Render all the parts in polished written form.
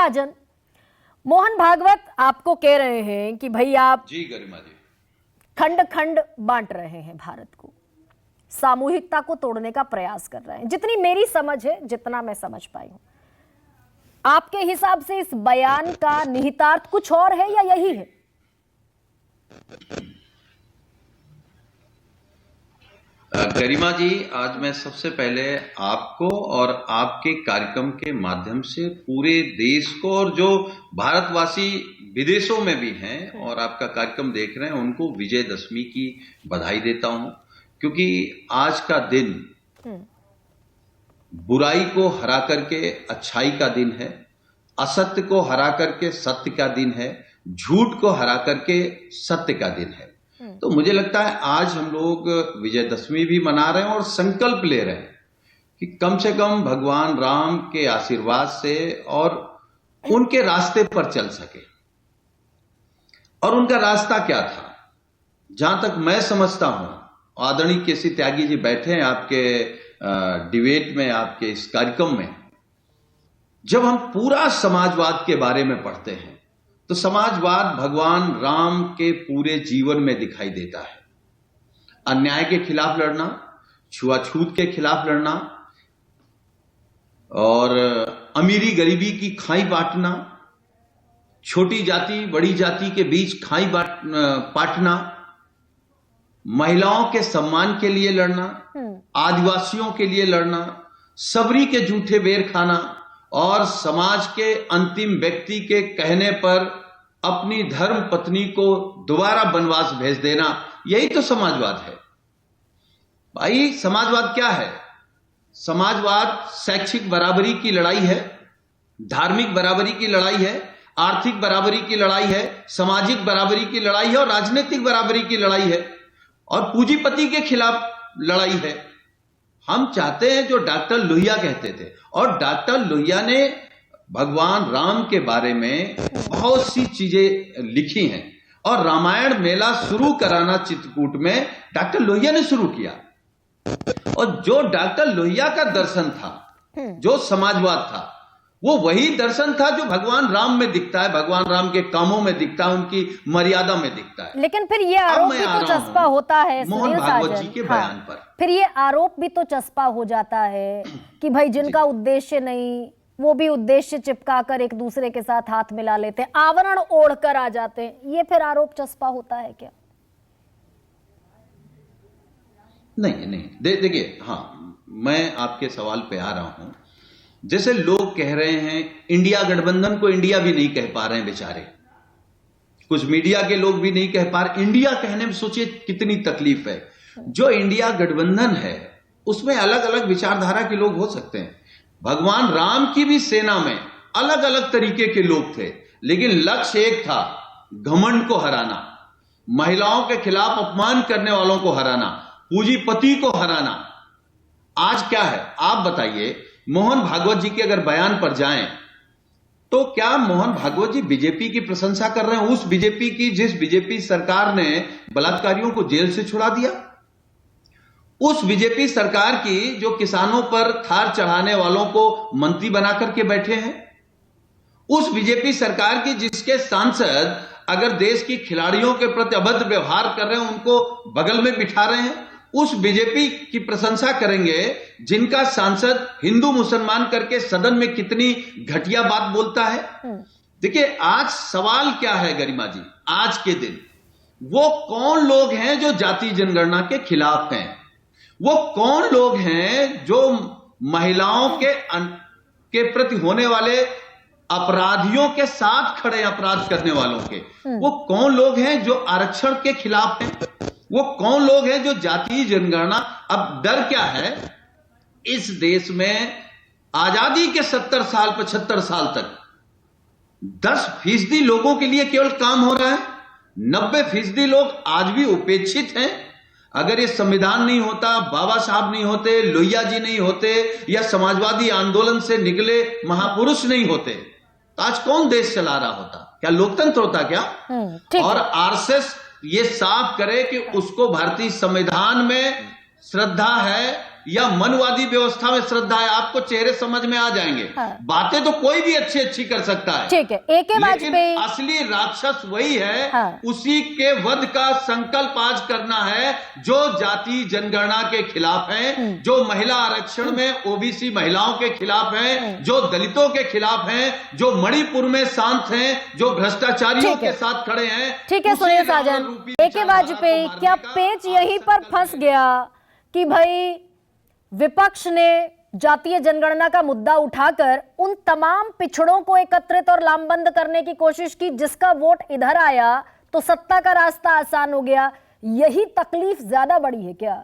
साजन, मोहन भागवत आपको कह रहे हैं कि भाई आप जी गरिमा जी खंड खंड बांट रहे हैं भारत को, सामूहिकता को तोड़ने का प्रयास कर रहे हैं। जितनी मेरी समझ है, जितना मैं समझ पाई हूं, आपके हिसाब से इस बयान का निहितार्थ कुछ और है या यही है? गरिमा जी, आज मैं सबसे पहले आपको और आपके कार्यक्रम के माध्यम से पूरे देश को और जो भारतवासी विदेशों में भी हैं और आपका कार्यक्रम देख रहे हैं उनको विजयदशमी की बधाई देता हूं, क्योंकि आज का दिन बुराई को हरा करके अच्छाई का दिन है, असत्य को हरा करके सत्य का दिन है, झूठ को हरा करके सत्य का दिन है। तो मुझे लगता है आज हम लोग विजयदशमी भी मना रहे हैं और संकल्प ले रहे हैं कि कम से कम भगवान राम के आशीर्वाद से और उनके रास्ते पर चल सके। और उनका रास्ता क्या था? जहां तक मैं समझता हूं, आदरणीय केसी त्यागी जी बैठे हैं आपके डिबेट में, आपके इस कार्यक्रम में, जब हम पूरा समाजवाद के बारे में पढ़ते हैं तो समाजवाद भगवान राम के पूरे जीवन में दिखाई देता है। अन्याय के खिलाफ लड़ना, छुआछूत के खिलाफ लड़ना और अमीरी गरीबी की खाई बांटना, छोटी जाति बड़ी जाति के बीच खाई बांटना, महिलाओं के सम्मान के लिए लड़ना, आदिवासियों के लिए लड़ना, सबरी के जूठे बेर खाना और समाज के अंतिम व्यक्ति के कहने पर अपनी धर्म पत्नी को दोबारा वनवास भेज देना, यही तो समाजवाद है। भाई समाजवाद क्या है? समाजवाद शैक्षिक बराबरी की लड़ाई है, धार्मिक बराबरी की लड़ाई है, आर्थिक बराबरी की लड़ाई है, सामाजिक बराबरी की लड़ाई है और राजनीतिक बराबरी की लड़ाई है और पूंजीपति के खिलाफ लड़ाई है। हम चाहते हैं जो डॉक्टर लोहिया कहते थे, और डॉक्टर लोहिया ने भगवान राम के बारे में बहुत सी चीजें लिखी हैं और रामायण मेला शुरू कराना चित्रकूट में डॉक्टर लोहिया ने शुरू किया। और जो डॉक्टर लोहिया का दर्शन था, जो समाजवाद था, वो वही दर्शन था जो भगवान राम में दिखता है, भगवान राम के कामों में दिखता है, उनकी मर्यादा में दिखता है। लेकिन फिर ये आरोप भी तो चस्पा होता है मोहन भागवत जी के बयान पर, फिर ये आरोप भी तो चस्पा हो जाता है कि भाई जिनका उद्देश्य नहीं, वो भी उद्देश्य चिपकाकर एक दूसरे के साथ हाथ मिला लेते हैं, आवरण ओढ़कर आ जाते हैं। ये फिर आरोप चस्पा होता है क्या? नहीं, देखिए, हाँ, मैं आपके सवाल पे आ रहा हूं। जैसे लोग कह रहे हैं इंडिया गठबंधन को इंडिया भी नहीं कह पा रहे हैं बेचारे, कुछ मीडिया के लोग भी नहीं कह पा रहे। इंडिया कहने में सोचिए कितनी तकलीफ है। जो इंडिया गठबंधन है उसमें अलग अलग विचारधारा के लोग हो सकते हैं। भगवान राम की भी सेना में अलग अलग तरीके के लोग थे, लेकिन लक्ष्य एक था, घमंड को हराना, महिलाओं के खिलाफ अपमान करने वालों को हराना, पूंजीपति को हराना। आज क्या है आप बताइए? मोहन भागवत जी के अगर बयान पर जाएं तो क्या मोहन भागवत जी बीजेपी की प्रशंसा कर रहे हैं? उस बीजेपी की जिस बीजेपी सरकार ने बलात्कारियों को जेल से छुड़ा दिया, उस बीजेपी सरकार की जो किसानों पर थार चढ़ाने वालों को मंत्री बना करके बैठे हैं, उस बीजेपी सरकार की जिसके सांसद अगर देश की खिलाड़ियों के प्रति अभद्र व्यवहार कर रहे हैं उनको बगल में बिठा रहे हैं, उस बीजेपी की प्रशंसा करेंगे जिनका सांसद हिंदू मुसलमान करके सदन में कितनी घटिया बात बोलता है। देखिए आज सवाल क्या है गरिमा जी, आज के दिन वो कौन लोग हैं जो जाति जनगणना के खिलाफ हैं? वो कौन लोग हैं जो महिलाओं के प्रति होने वाले अपराधियों के साथ खड़े हैं, अपराध करने वालों के? वो कौन लोग हैं जो आरक्षण के खिलाफ हैं? वो कौन लोग हैं जो जातीय जनगणना? अब डर क्या है? इस देश में आजादी के 70 साल 75 साल तक 10% लोगों के लिए केवल काम हो रहा है, 90% लोग आज भी उपेक्षित हैं। अगर ये संविधान नहीं होता, बाबा साहब नहीं होते, लोहिया जी नहीं होते या समाजवादी आंदोलन से निकले महापुरुष नहीं होते, तो आज कौन देश चला रहा होता? क्या लोकतंत्र होता क्या? और आरएसएस ये साफ करे कि उसको भारतीय संविधान में श्रद्धा है या मनवादी व्यवस्था में श्रद्धा है, आपको चेहरे समझ में आ जाएंगे। बातें तो कोई भी अच्छी अच्छी कर सकता है, ठीक है। AK लेकिन वाजपेयी असली राक्षस वही है, उसी के वध का संकल्प आज करना है जो जाति जनगणना के खिलाफ है, जो महिला आरक्षण में OBC महिलाओं के खिलाफ है, जो दलितों के खिलाफ है, जो मणिपुर में शांत हैं, जो भ्रष्टाचारियों के साथ खड़े हैं। ठीक है सुनील साजन, AK वाजपेयी, क्या पेच यहीं पर फंस गया कि भाई विपक्ष ने जातीय जनगणना का मुद्दा उठाकर उन तमाम पिछड़ों को एकत्रित और लामबंद करने की कोशिश की, जिसका वोट इधर आया तो सत्ता का रास्ता आसान हो गया? यही तकलीफ ज्यादा बड़ी है क्या?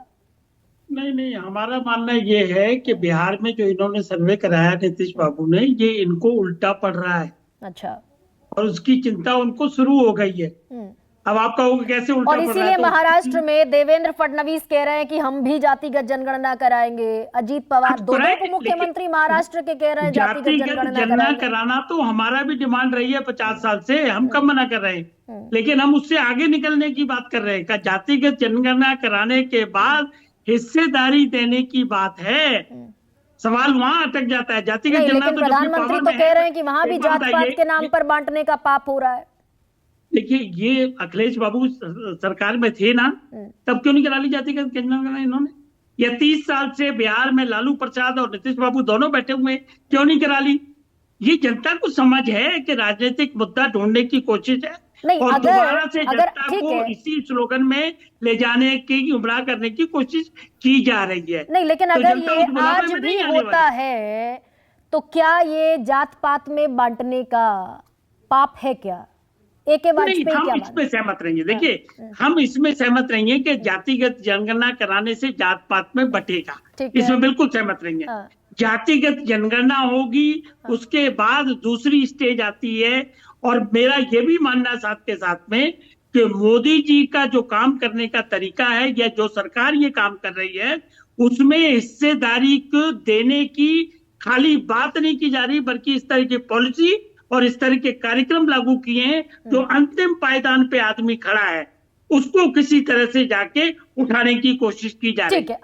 नहीं, हमारा मानना ये है कि बिहार में जो इन्होंने सर्वे कराया नीतीश बाबू ने, ये इनको उल्टा पड़ रहा है। अच्छा। और उसकी चिंता उनको शुरू हो गई है। अब आप कहोगे कैसे उल्टा और पड़ रहा है? इसीलिए महाराष्ट्र में देवेंद्र फडणवीस कह रहे हैं कि हम भी जातिगत जनगणना कराएंगे। अजीत पवार, दोनों को मुख्यमंत्री महाराष्ट्र के कह रहे हैं जातिगत जनगणना कराना तो हमारा भी डिमांड रही है 50 साल से, हम कब मना कर रहे हैं, लेकिन हम उससे आगे निकलने की बात कर रहे हैं। जातिगत जनगणना कराने के बाद हिस्सेदारी देने की बात है, सवाल वहां अटक जाता है। जातिगत जनगणना तो प्रधानमंत्री तो कह रहे हैं कि वहां भी जात पात के नाम पर बांटने का पाप हो रहा है। देखिए, ये अखिलेश बाबू सरकार में थे ना, तब क्यों नहीं करा ली जातिगत जनगणना इन्होंने? या 30 साल से बिहार में लालू प्रसाद और नीतीश बाबू दोनों बैठे हुए, क्यों नहीं करा ली? ये जनता को समझ है कि राजनीतिक मुद्दा ढूंढने की कोशिश है, नहीं, और दोबारा से जनता ठीक को है, इसी स्लोगन में ले जाने की, गुमराह करने की कोशिश की जा रही है। नहीं, लेकिन तो अगर ये आज भी होता है तो क्या ये जात पात में बांटने का पाप है क्या? AK वाजपेयी क्या हम इसमें सहमत रहेंगे। देखिए, हम इसमें सहमत रहेंगे कि जातिगत जनगणना कराने से जात पात में बटेगा, इसमें बिल्कुल सहमत रहेंगे। जातिगत जनगणना होगी, उसके बाद दूसरी स्टेज आती है। और मेरा ये भी मानना साथ के साथ में कि मोदी जी का जो काम करने का तरीका है, या जो सरकार ये काम कर रही है, उसमें हिस्सेदारी को देने की खाली बात नहीं की जा रही, बल्कि इस तरह की पॉलिसी और इस तरह के कार्यक्रम लागू किए हैं जो अंतिम पायदान पे आदमी खड़ा है, उसको किसी तरह से जाके उठाने की कोशिश की जा रही है।